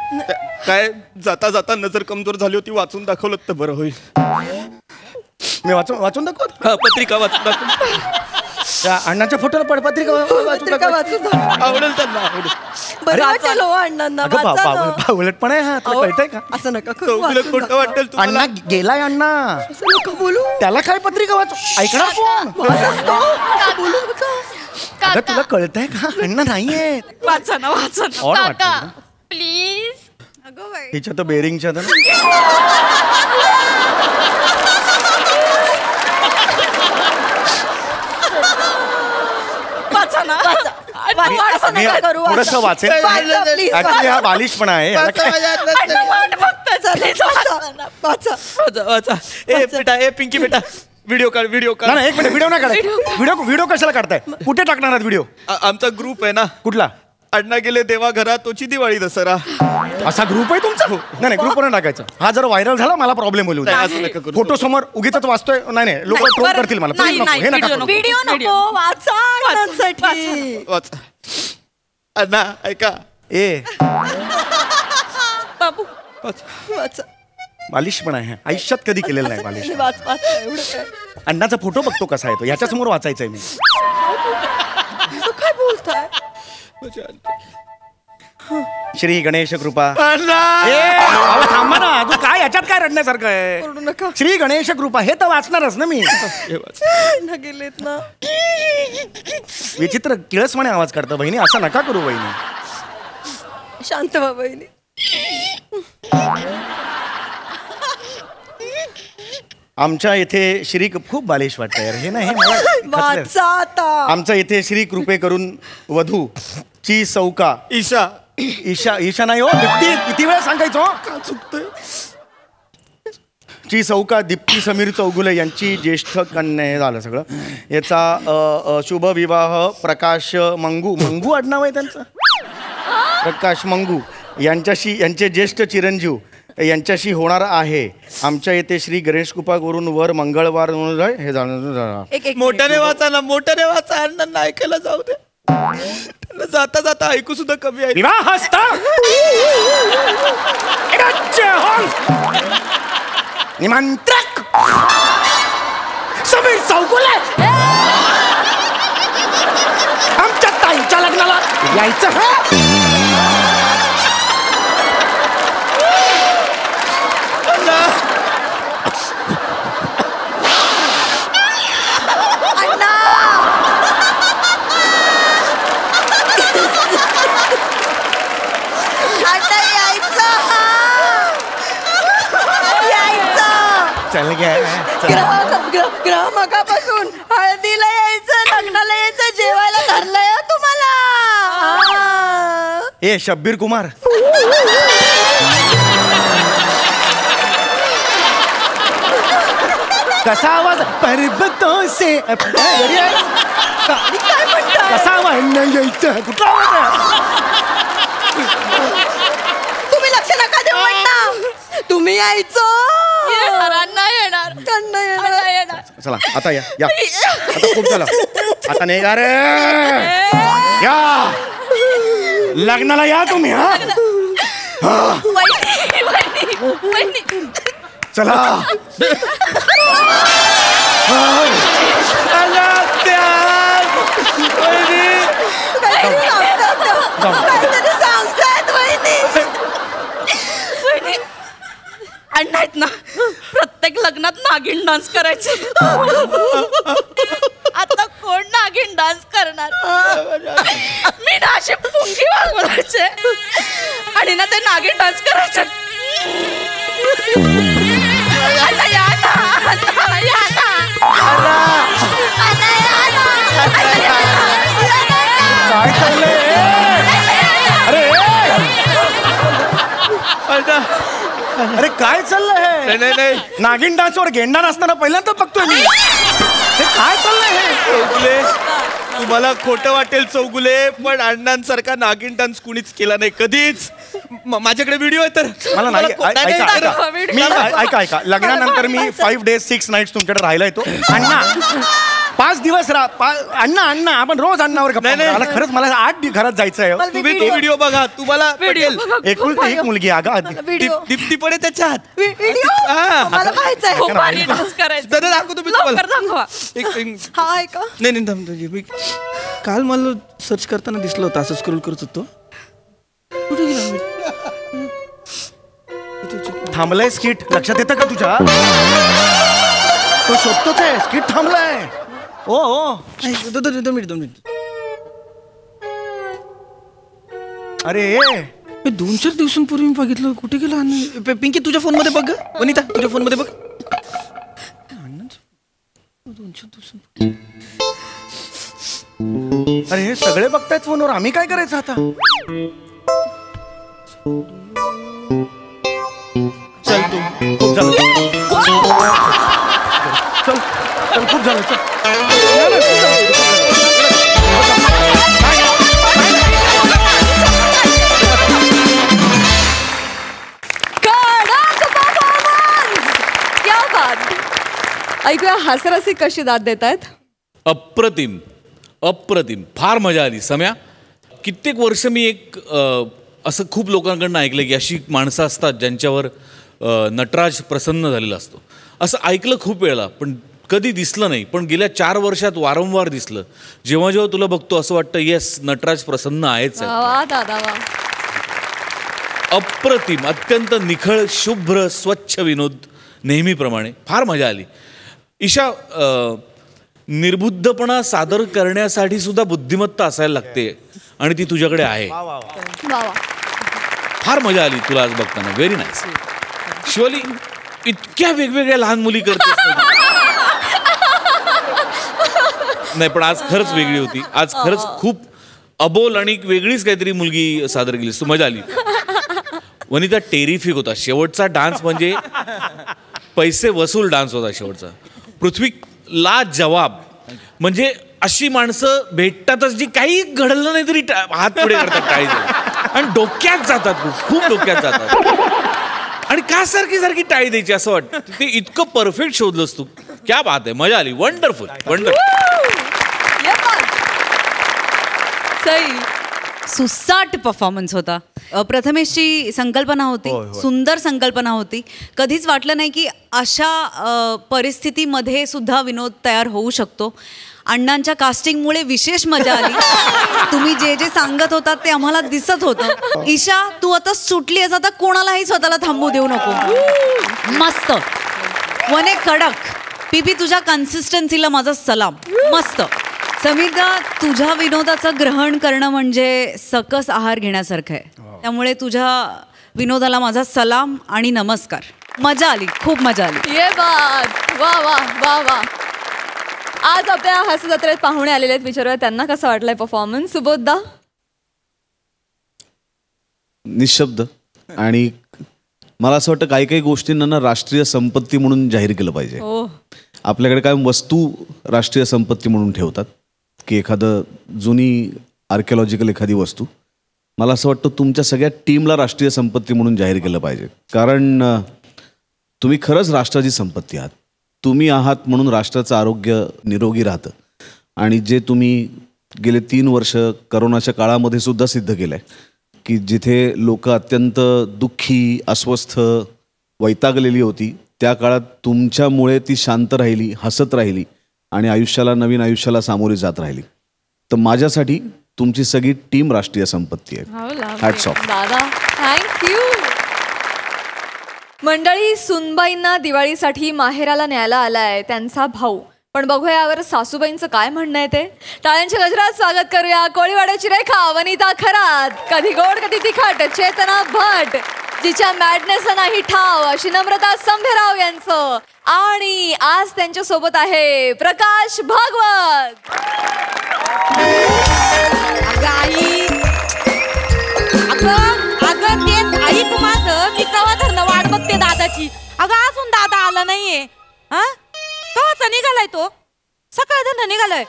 काय जाता जाता नजर कमजोर झाली होती. वाचून दाखवलं तर बरं होईल. मी वाचून दाखवत. पत्रिका वाचून दाखव. त्या अण्णाच्या फोटोला पत्रिका वाचून आवडेल त्यांना. अण्णांना उलट पण आहे. हा कळतंय का. असं नका खोटं वाटेल. अण्णा गेलाय. अण्णा बोलू. त्याला काय पत्रिका वाचू. ऐकणार अगं तुला कळतंय का. अण्णा नाहीये. वाचा ना. प्लीज. तिच्या तर बेरिंगच्या असं नका करू आता. थोडंसं वाचेल वाचा, please, ऍक्च्युली हा वाचा. बालिशपणा आहे याला काय- अण्णा, वाट बघताय, चालेल, वाचा. पिंकी बेटा व्हिडिओ काढ नाही, नाही, एक मिनिट व्हिडिओ नाही काढायचा व्हिडिओ कशाला काढताय कुठे टाकणार आहात व्हिडिओ आमचा ग्रुप आहे ना कुठला अण्णा गेले देवा घरात तोची दिवाळी दसरा असा ग्रुप आहे तुमचा नाही ग्रुपवर टाकायचं हा जर व्हायरल झाला मला प्रॉब्लेम होईल नाही, असं नका करू. फोटो समोर उगीच वाचतोय नाही लोक ट्रोल करतील मला नाही, Please नको, नाही, हे नका video करू. व्हिडिओ नको वाचा अण्णांसाठी. वाचा. अण्णा ऐका ए बाबू वाचा. वाचा. बालिशपणा आहे आयुष्यात कधी केलेलं नाही बालिश वाच एवढं काय अण्णाचा फोटो बघतो कसा आहे तो याच्या समोर वाचायचंय मी तू काय बोलताय श्री गणेश कृपा अण्णा ए, अहो, थांबा ना तू काय याच्यात काय रडण्यासारखं आहे करू नका श्री गणेश कृपा हे तर वाचणारच ना मी अण्णा गेलेत ना. विचित्र किळसपणे आवाज काढतो बहिणी असं नका करू बहिणी शांत व्हा बहिणी. आमच्या इथे श्री खूप बालिश वाटतं यार हे नाही हे मला खचलं. वाचा आता. आमच्या इथे श्री कृपे करून वधू ची सौका ईशा ईशा नाही हो दीप्ती किती वेळा सांगायचो का चुकतोय ची सौका दीप्ती समीर चौगुले यांची ज्येष्ठ कन्या हे झालं सगळं याचा शुभ विवाह प्रकाश मंगू आडनाव आहे त्यांचं प्रकाश मंगू यांचे ज्येष्ठ चिरंजीव यांच्याशी होणार आहे आमच्या येथे श्री गणेश कृपा करून वर मंगळवार हे झालं एक मोठ्याने वाचा ना मोठ्याने वाचा अण्णांना ऐकायला जाऊ दे त्यांना जाता जाता ऐकू सुद्धा कमी आहे विवाहस्थ निमंत्रक समीर चौगुले आमच्या ताईच्या लग्नाला यायचं चल ग्राहकापासून हळदीला यायचं लग्नाला यायचं जेवायला धरलंय हो तुम्हाला. ए शब्बीर कुमार कसा आवाज पर्वतों से कसा आवाज यायचं कुठला आवाज तुम्ही लक्ष नका देऊ अण्णा. तुम्ही यायचं अण्णा येणार अण्णा येणार. चला आता या आता खूप झालं आता नाही का रे या लग्नाला या तुम्ही हा चला काहीतरी सांगतायत वहिनी. अण्णा आहेत ना प्रत्येक लग्नात नागिन डान्स करायचे आता कोण नागिन डान्स करणार मी ना अशी पुंगी वाजवायचे आणि ना ते नागिन डान्स करायचे अण्णा या ना अण्णा या ना अण्णा या ना काय चाललंय अरे अरे काय चाललंय नाही नागिन डान्सवर गेंडा नसताना पहिल्यांदा बघतोय मी हे काय चाललंय चौगुले तुम्हाला खोटं वाटेल चौगुले पण अण्णांसारखा नागिन डान्स कुणीच केला नाही कधीच माझ्याकडे व्हिडिओ आहे तर मला नाही ऐका लग्नानंतर मी 5 days 6 nights तुमच्याकडे राहिला येतो अण्णा 5 दिवस अण्णा आपण रोज अण्णावर गप्पा मारू. खरंच मला 8 घरात जायचं आहे तुम्ही तो व्हिडिओ बघा तुम्हाला पटेल. एकुलती एक मुलगी अगं दीप्ती पण आहे त्याच्यात मला पाहायचंय. खूप भारी डान्स करायचं दादा दाखवतो मी लवकर दाखवा हा आहे का नाही मी काल मला सर्च करताना दिसलं होतं असं स्क्रोल करत होतो कुठे गेला मी थांबलाय स्किट लक्षात येतं का तुझ्या तो शोधतोच आहे स्किट थांबलाय ओ 2 मिनिट अरे मी 2-4 दिवसांपूर्वी मी बघितलं कुठे गेला पिंकी तुझ्या फोन मध्ये बघ वनिता तुझ्या फोन मध्ये बघ 2-4 दिवसांपूर्वी अरे हे सगळे बघतायत तुझ्याच फोनवर आम्ही काय करायचं आता? चल तू खूप झालं. चल चल खूप झालं चल. ऐकूया हास्यरसी कशी दाद देत आहेत. अप्रतिम अप्रतिम, फार मजा आली. सम्या, कित्येक वर्ष मी एक असं खूप लोकांकडनं ऐकलं की अशी माणसं असतात ज्यांच्यावर नटराज प्रसन्न झालेला असतो. असं ऐकलं खूप वेळेला, पण कधी दिसलं नाही. पण गेल्या 4 वर्षात वारंवार दिसलं. जेव्हा जेव्हा तुला बघतो असं वाटतं येस, नटराज प्रसन्न आहेच. अप्रतिम, अत्यंत निखळ, शुभ्र, स्वच्छ विनोद नेहमीप्रमाणे. फार मजा आली. ईशा, निर्बुद्धपणा सादर करण्यासाठी सुद्धा बुद्धिमत्ता असायला लागते आणि ती तुझ्याकडे आहे. फार मजा आली तुला आज बघताना. Very nice. शिवाली, इतक्या वेगवेगळ्या लहान मुली करते. नाही, पण आज खरंच वेगळी होती. आज खरंच खूप अबोल आणि वेगळीच काहीतरी मुलगी सादर केली. तू मजा आली. वनिता, टेरिफिक होता शेवटचा डान्स. म्हणजे पैसे वसूल डान्स होता शेवटचा. पृथ्वी, ला जवाब. म्हणजे अशी माणसं भेटतातच जी काही घडलं नाही तरी हात पुढे करतात टाळी आणि डोक्यात जातात. खूप डोक्यात जातात आणि का सारखी सारखी टाळी द्यायची असं वाटतं. ते इतकं परफेक्ट शोधलंस तू. क्या बात आहे, मजा आली. Wonderful wonderful. सुसाट परफॉर्मन्स होता. प्रथमेशची संकल्पना होती, सुंदर संकल्पना होती. कधीच वाटलं नाही की अशा परिस्थितीमध्ये सुद्धा विनोद तयार होऊ शकतो. अण्णांच्या कास्टिंगमुळे विशेष मजा आली. तुम्ही जे जे सांगत होतात ते आम्हाला दिसत होतं. ईशा, तू आता सुटली आहेस, आता कोणालाही स्वतःला थांबू देऊ नको. मस्त. वने कडक. पीपी, तुझ्या कन्सिस्टन्सीला माझा सलाम. मस्त. समीरदा, तुझ्या विनोदाचं ग्रहण करणं म्हणजे सकस आहार घेण्यासारखं आहे. त्यामुळे तुझ्या विनोदाला माझा सलाम आणि नमस्कार. मजा आली, खूप मजा आली. ये बात. वा वा वा वा. आज आपल्या हास्य जत्रेत पाहुणे आलेले आहेत. विचारूया त्यांना कसा वाटलाय परफॉर्मन्स. सुबोधदा. निशब्द. आणि मला असं वाटतं काही काही गोष्टींना ना राष्ट्रीय संपत्ती म्हणून जाहीर केलं पाहिजे. आपल्याकडे काय वस्तू राष्ट्रीय संपत्ती म्हणून ठेवतात की एखादं जुनी आर्किओलॉजिकल एखादी वस्तू. मला असं वाटतं तुमच्या सगळ्या टीमला राष्ट्रीय संपत्ती म्हणून जाहीर केलं पाहिजे. कारण तुम्ही खरंच राष्ट्राची संपत्ती आहात. तुम्ही आहात म्हणून राष्ट्राचं आरोग्य निरोगी राहतं. आणि जे तुम्ही गेले 3 वर्ष करोनाच्या काळामध्ये सुद्धा सिद्ध केलं आहे की जिथे लोक अत्यंत दुःखी, अस्वस्थ, वैतागलेली होती, त्या काळात तुमच्यामुळे ती शांत राहिली, हसत राहिली आणि आयुष्याला, नवीन आयुष्याला सामोरी जात राहिली. तर माझ्यासाठी तुमची सगळी टीम राष्ट्रीय संपत्ती आहे. Hats off. दादा, थँक्यू. मंडळी, सुनबाईंना दिवाळीसाठी माहेराला न्यायला आलाय त्यांचा भाऊ. पण बघूया यावर सासूबाईंचं काय म्हणणं आहे ते. टाळ्यांच्या गजरात स्वागत करूया कोळीवाड्याची रेखा वनिता खरात, कधी गोड कधी तिखट चेतना भट, जिच्या मॅडनेसला नाही ठाव अशी नम्रता संभेराव यांचं. आणि आज त्यांच्या सोबत आहे प्रकाश भागवत. अगं तेच ऐक माझं, मी कवा धरणं वाट बघते दादाची. अगं अजून दादा आला नाहीये. हा, कवाचा निघालाय तो? सकाळ धरणं निघालाय.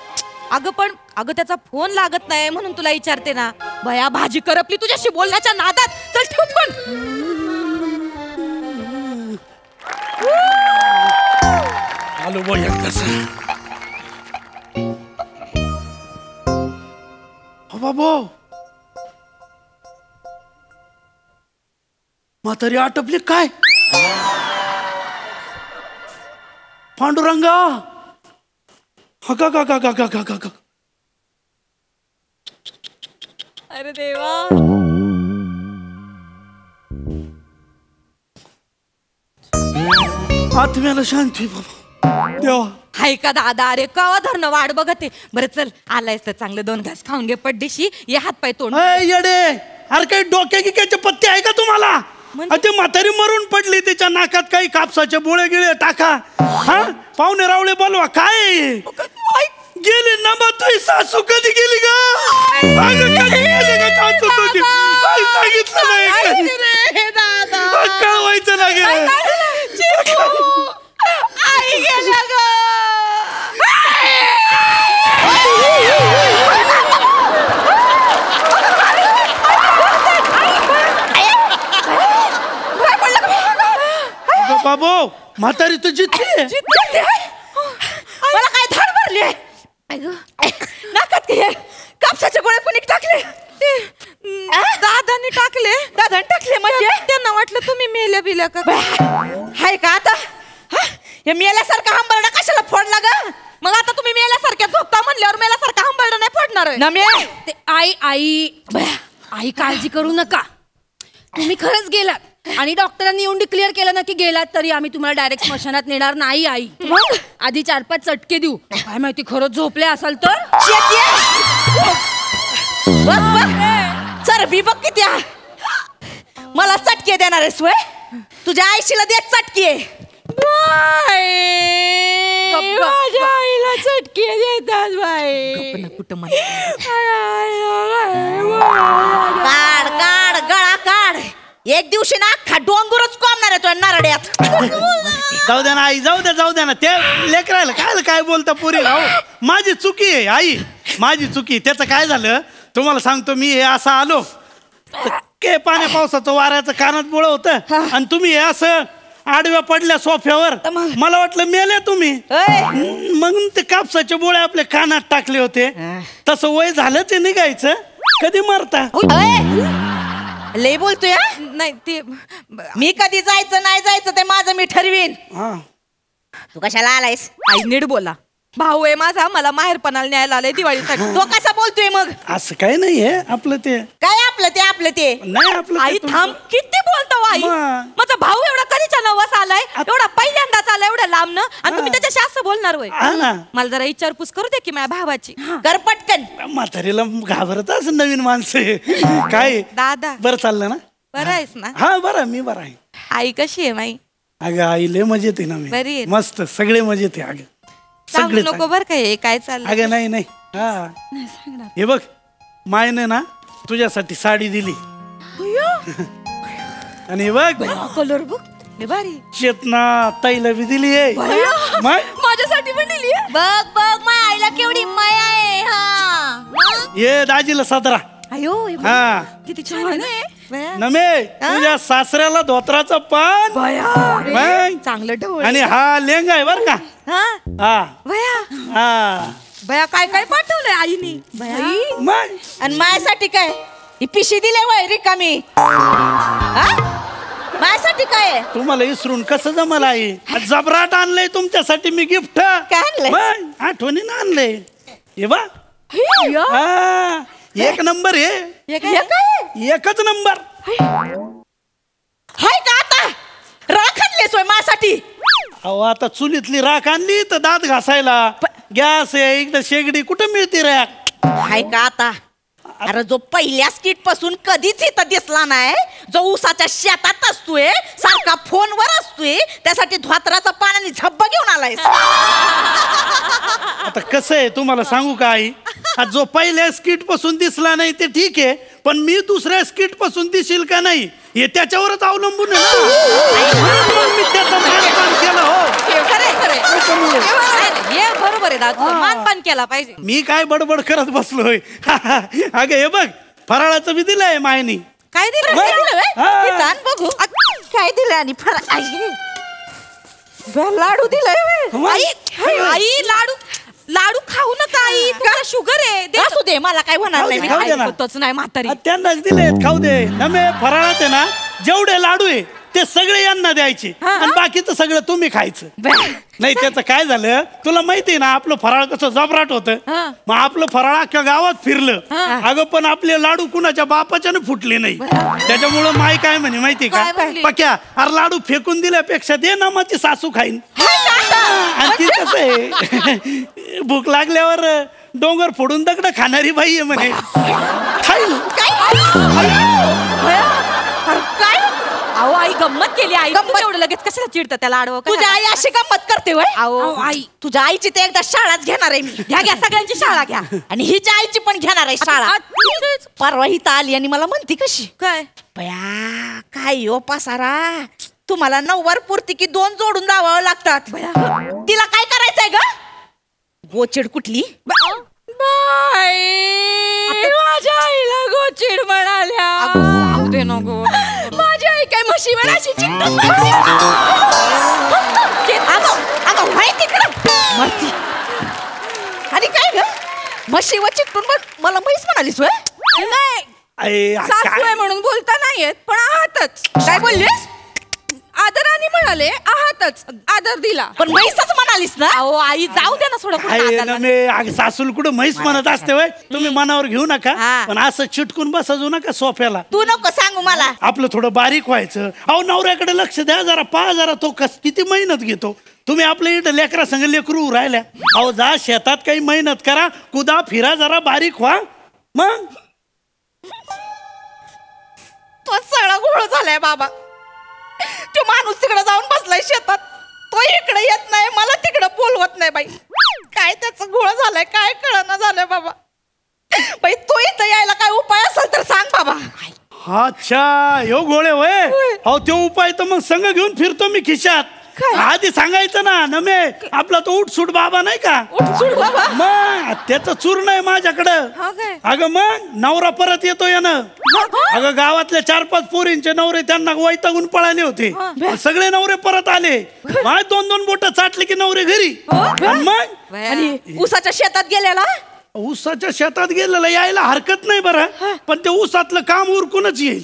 अगं त्याचा फोन लागत नाही म्हणून तुला विचारते ना. भया भाजी करपली तुझ्याशी बोलण्याच्या नादात. चल ठेव पण. आलो बोल बाबो. म्हातारी आटपली काय? पांडुरंगा. अरे देवा. आत्म्याला शांती देवा. हाय का दादा? अरे कवा धरणं वाट बघते. बरं चल, आलायस तर चांगलं 2 घास खाऊन घे पड्डीशी. ये हात पाय तोंड. येडे, अरे काही डोक्या गिक्याचे पत्ते आहे का तुम्हाला? ते म्हातारी मरून पडली, त्याच्या नाकात काही कापसाचे बोळे गिळे टाका. हा, पाहुणे रावळे बोलवा. काय गेली ना मग तुझी सासू कधी गेली का? अगं कधी गेली का सासू तुझी? सांगितलं नाही कळवायचं ना गे. आई गेल्या ग. बाबू म्हातारी तर जितली मला काय धाड भरली नाकात कापसाचे गोळे कोणी टाकले? दादांनी टाकले म्हणजे त्यांना वाटलं तुम्ही मेल्या बिल्या का. हाय का आता हे मेल्यासारखा हंबरडा कशाला फोडला ग? मग आता तुम्ही मेल्यासारख्या झोपता म्हणल्यावर मेल्यासारखा हंबरडा नाही फोडणार आहे ना. आई काळजी करू नका. तुम्ही खरंच गेलात आणि डॉक्टरांनी येऊन डिक्लेअर केलं ना की गेलात तरी आम्ही तुम्हाला डायरेक्ट स्मशानात नेणार नाही. आई आधी 4-5 चटके देऊ. काय माहिती खरंच झोपले असाल तर. चरबी बघ किती मला चटके देणार आहेस वय? तुझ्या आईशीला दे चटके. माझ्या आईला चटके देतात बाई. काढ काढ गळा काढ. एक दिवशी ना अख्खा डोंगरच कोंबणार आहे तो नारड्यात. जाऊ द्या ना आई, जाऊ द्या ना. ते लेकरायला काय बोलता पुरी. माझी चुकी आहे आई, माझी चुकी. त्याचं काय झालं तुम्हाला सांगतो. मी हे असं आलो के पाण्या पावसाचं वाऱ्याचं कानात बोळ होतं आणि तुम्ही हे असं आडव्या पडल्या सोफ्यावर. मला वाटलं मेले तुम्ही. मग ते कापसाचे बोळे आपल्या कानात टाकले होते. तसं वय झालं ते निघायचं. कधी मरता लय बोलतोय. नाही ते मी कधी जायचं नाही जायचं ते माझं मी ठरवीन. तू कशाला आलायस? आई नीट बोला. भाऊ आहे माझा, मला माहेरपणाला न्यायला आलाय दिवाळीसाठी. तो कसा बोलतोय मग? असं काही नाहीये आपलं ते. काय आपलं ते नाही आपलं. आई थांब, किती बोलतो आई. माझा भाऊ एवढा कधीच्या नवस आलाय, एवढा पहिल्यांदाच आलाय एवढ्या लांबनं आणि तुम्ही त्याच्याशी असं बोलणार होय? मला जरा विचारपूस करू दे की माझ्या भावाची. कर पटकन. म्हातारीला घाबरत असं नवीन माणसं काय. दादा बरं चाललं ना? बरं आहेस ना? हा बरं, मी बरं आहे. आई कशी आहे माई? अगं आई लय मजेत आहे ना. बरी मी आहे. मस्त सगळे मजेत आहे. अगं सांगू नको बर काय काय चाललं. अगं नाही हा हे बघ मायने ना तुझ्यासाठी साडी दिली आणि हे बघ कलर बघ भारी. चेतना ताईला बी दिली आहे. माझ्यासाठी पण दिली. बघ माझ्या आईला केवढी माया आहे. हा ये दाजीला 17. अयो हा किती छान आहे. नमे तुझ्या सासऱ्याला धोत्राचं पान चांगलं ढवळ. आणि हा लेंगा आहे बर का. बया काय काय पाठवलंय आईनी. आणि माझ्यासाठी काय ही पिशी दिले वय रिकामी. माझ्यासाठी काय तुम्हाला इसरून कसं जमल आई. जबराट आणलंय तुमच्यासाठी मी गिफ्ट. काय आणलंय? आठवणीनं आणलंय. हे बा एक नंबर आहे. एकच नंबर. हाय का आता राख आणलीस माझ्यासाठी? अहो आता चुलीतली राख आणली तर दात घासायला. गॅस आहे एकदा शेगडी कुठं मिळते राख. हाय का आता? अरे जो पहिल्या स्किट पासून कधीच इथं दिसला नाही, जो ऊसाच्या शेतात असतोय, सारखा फोनवर असतोय, त्यासाठी धोत्राचा पाण्याने झब्बा घेऊन आलाय. आता कसं आहे तुम्हाला सांगू का आई. जो पहिल्या स्किट पासून दिसला नाही ते ठीक आहे, पण मी दुसऱ्या स्किट पासून दिसेल का नाही हे त्याच्यावरच अवलंबून आहे ना. मी त्याचा मानपान केलं. हो बरोबर आहे दादा, मानपान केला पाहिजे. मी काय बडबड करत बसलोय. अगं हे बघ फराळाचं बी दिलंय मायनी. काय दिलं? बघू काय दिलं. आणि लाडू दिलाय. आई लाडू खाऊ नका आई, तुला शुगर आहे. असू दे मला काय होणार नाही. खाऊ दे ना. होतच नाही म्हातारी. त्यांनाच दिले खाऊ दे. नमे फराळात आहे ना जेवढे लाडू आहे ते सगळे यांना द्यायचे आणि बाकीचं सगळं तुम्ही खायचं. नाही त्याचं काय झालं तुला माहितीये ना आपलं फराळ कसं जबराट होतं. मग आपलं फराळ अख्ख्या गावात फिरलं. अगं पण आपले लाडू कुणाच्या बापाच्याने फुटले नाही. त्याच्यामुळं माय काय म्हणे माहिती का पक्या अरे लाडू फेकून दिल्यापेक्षा दे ना माझी सासू खाईन. आणि ती कसं आहे भूक लागल्यावर डोंगर फोडून दगड खाणारी बाई आहे म्हणे. खाईल काय अहो आई गंमत केली आई गंमत एवढं लगेच कशाला चिडतं त्याला आडवं तुझ्या आई अशी गंमत करते होय अहो आई तुझ्या आईची ते एकदा शाळाच घेणार आहे मी घ्या सगळ्यांची शाळा घ्या आणि हिच्या आईची पण घेणार आहे शाळा परवा ही आली आणि मला म्हणती कशी काय बया काय यो पासारा तुम्हाला 9 पुरती की 2 जोडून जावं लागतात तिला काय करायचंय ग गोचिड कुठली माझ्या आईला गोचिड म्हणाल्या दे नको माझी आई काय म्हशी म्हणाशी मरती आणि काय ग म्हशी व चिकटून मला म्हैस म्हणालीस नाही सासू आहे म्हणून बोलता नाही येत पण आहातच काय बोललीस आदराने म्हणाले आहातच आदर दिला पण म्हैसच म्हणालीस ना अहो आई जाऊ दे ना थोडं सासूल कुठं म्हैस म्हणत असते वय तुम्ही मनावर घेऊ नका पण असं चिटकून बसू नका सोफ्याला तू नको सांगू मला आपलं थोडं बारीक व्हायचं अहो नवऱ्याकडे लक्ष द्या जरा पहा जरा तो किती मेहनत घेतो तुम्ही आपल्या इथं लेकरा संग लेकरू राहिल्या अहो जा शेतात काही मेहनत करा कुदा फिरा जरा बारीक व्हा मग तो सगळा घोळ झालाय बाबा तो माणूस तिकडे जाऊन बसलाय शेतात तो इकडे येत नाही मला तिकडे बोलवत नाही बाई काय त्याचा घोळ झालाय काय कळना झालंय बाबा बाई तो इथं यायला काय उपाय असेल तर सांग बाबा अच्छा यो गोळे वय अहो तो उपाय तर मग संग घेऊन फिरतो मी खिशात आधी सांगायचं ना नमे आपला तो उठसूट बाबा नाही का उठसूट बाबा मग त्याचं चूर्ण आहे माझ्याकडं अगं मग नवरा परत येतो यानं अगं गावातल्या 4-5 पोरींचे नवरे त्यांना वैतागून पळाले होते सगळे नवरे परत आले माय 2-2 बोट चाटले की नवरे घरी मग आणि ऊसाच्या शेतात गेलेला ऊसाच्या शेतात गेलेला यायला हरकत नाही बरं पण ते ऊसातलं काम उरकूनच येईल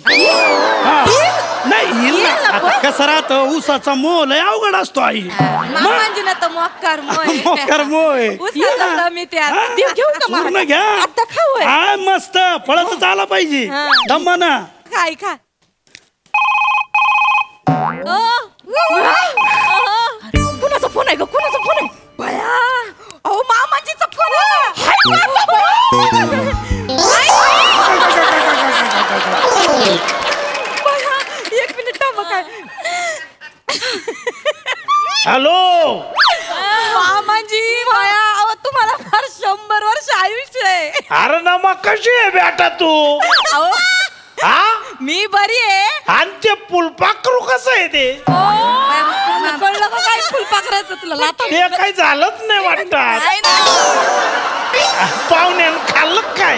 नाही आता कसं राहतं ऊसाचा मोह लय अवघड असतो आई मोकार मोय पूर्ण घ्या मस्त पळतच आला पाहिजे दमाना काय खा कुणाचा फोन आहे ग कुणाचा फोन आहे बया अहो मामाजीचा फोन एक मिनिट थांबा काय हॅलो मामाजी बया अहो तुम्हाला फार 100 वर्ष आयुष्य आहे अरे ना मग कशी आहे बेटा तू अहो मी बरी आहे आणि ते फुलपाखरू कसं आहे ते कळलं का काय फुलपाखराचं तुला ते काही झालंच नाही वाटत पाहुण्यानं खाल्लं काय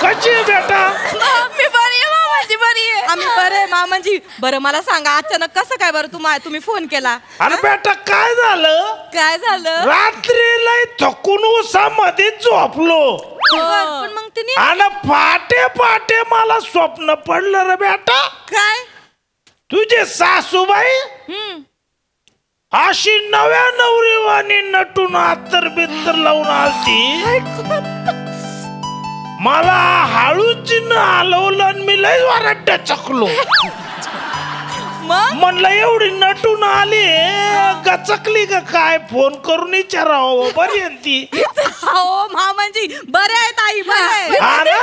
कशी आहे बेटा मी बरी आहे मामाजी बरी आहे आम्ही बरे मामाजी बरं मला सांगा अचानक कसं काय बरं तुम्ही फोन केला अरे बेटा काय झालं रात्री लय थकून उसामध्ये झोपलो पण मग तिने आणि पाटे मला स्वप्न पडलं रे बेटा काय तुझे सासूबाई अशी नव्या नवरीवाणी नटून आतर बित्तर लावून आलती मला हळूच हलवलं आणि मी लय वारड्ड चकलो म्हणलं एवढी नटून आली गचकली का काय फोन करून विचारावं बरी आहे ती हो मामाजी बरे आहेत आई बरे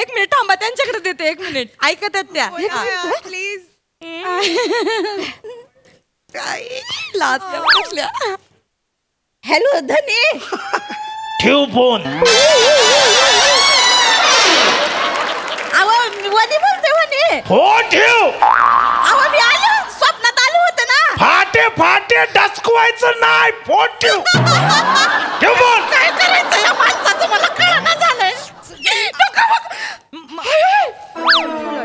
एक मिनिट थांबा त्यांच्याकडे देते 1 मिनिट ऐकत आहेत त्या प्लीज हॅलो धनी ठेव फोन वनी बोलते वनी फोन ठेव अहो मी आलो स्वप्नात आलो होते ना फाटे डसकवायचं नाही फोन ठेव ठेव फोन काय करायचं या माणसाचं मला कळना झालंय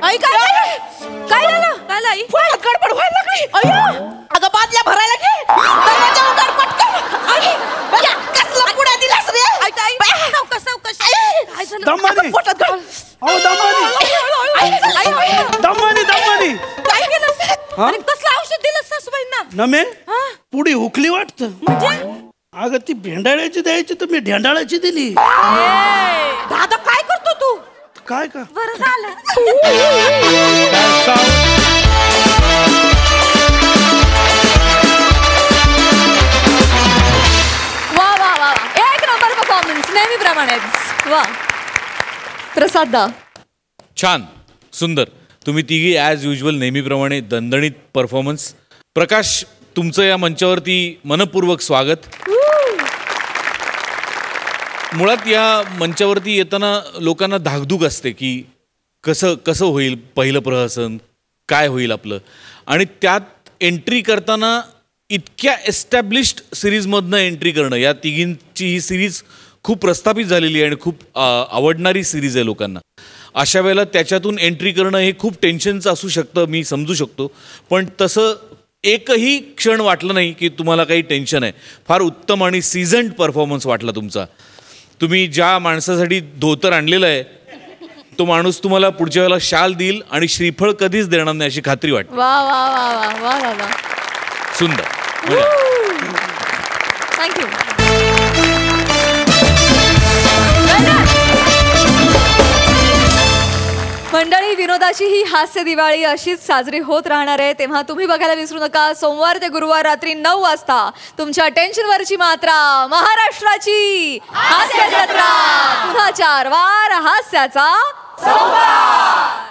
आई काय झालं आई फुलात गडबड व्हायला लागली अगं बादल्या भरायला घे दरवाजा उघड पटकन आई बघा कसला पुढे दिलास रे आई सावकाश काय झालं दमानी पोटात घाल अहो दमानी काय केलं आणि कसलं औषध दिलं सासूबाईंना नमे पुढे हुकली वाटतं म्हणजे अगं ती भेंडाळ्याची द्यायची तर मी ढेंडाळ्याची दिली दादा काय करतो तू काय का बरं झालं वा एक नंबर परफॉर्मन्स नेहमीप्रमाणेच प्रसाद दा. छान, सुंदर. तुम्ही तिघी ॲज युजल नेहमीप्रमाणे दणदणीत परफॉर्मन्स. प्रकाश, तुमचं या मंचावरती मनपूर्वक स्वागत. मुळात या मंचावरती येताना लोकांना धाकधूक असते की कसं होईल पहिलं प्रहसन, काय होईल आपलं, आणि त्यात एंट्री करताना इतक्या एस्टॅब्लिश्ड सिरीजमधनं एंट्री करणं. या तिघींची ही सिरीज खूप प्रस्थापित झालेली आहे आणि खूप आवडणारी सिरीज आहे लोकांना. अशा वेळेला त्याच्यातून एंट्री करणं हे खूप टेन्शनचं असू शकतं, मी समजू शकतो. पण तसं एकही क्षण वाटलं नाही की तुम्हाला काही टेन्शन आहे. फार उत्तम आणि सीझन्ड परफॉर्मन्स वाटला तुमचा. तुम्ही ज्या माणसासाठी धोतर आणलेलं आहे तो माणूस तुम्हाला पुढच्या वेळेला शाल देईल आणि श्रीफळ कधीच देणार नाही अशी खात्री वाटते. वा वा वा वा वा वा वा. सुंदर. थँक्यू. मंडळी, विनोदाची ही हास्य दिवाळी अशीच साजरी होत राहणार आहे. तेव्हा तुम्ही बघायला विसरू नका सोमवार ते गुरुवार रात्री 9 वाजता तुमच्या टेन्शनवरची मात्रा, महाराष्ट्राची हास्य जत्रा. पुन्हा 4 वार हास्याचा संवाद.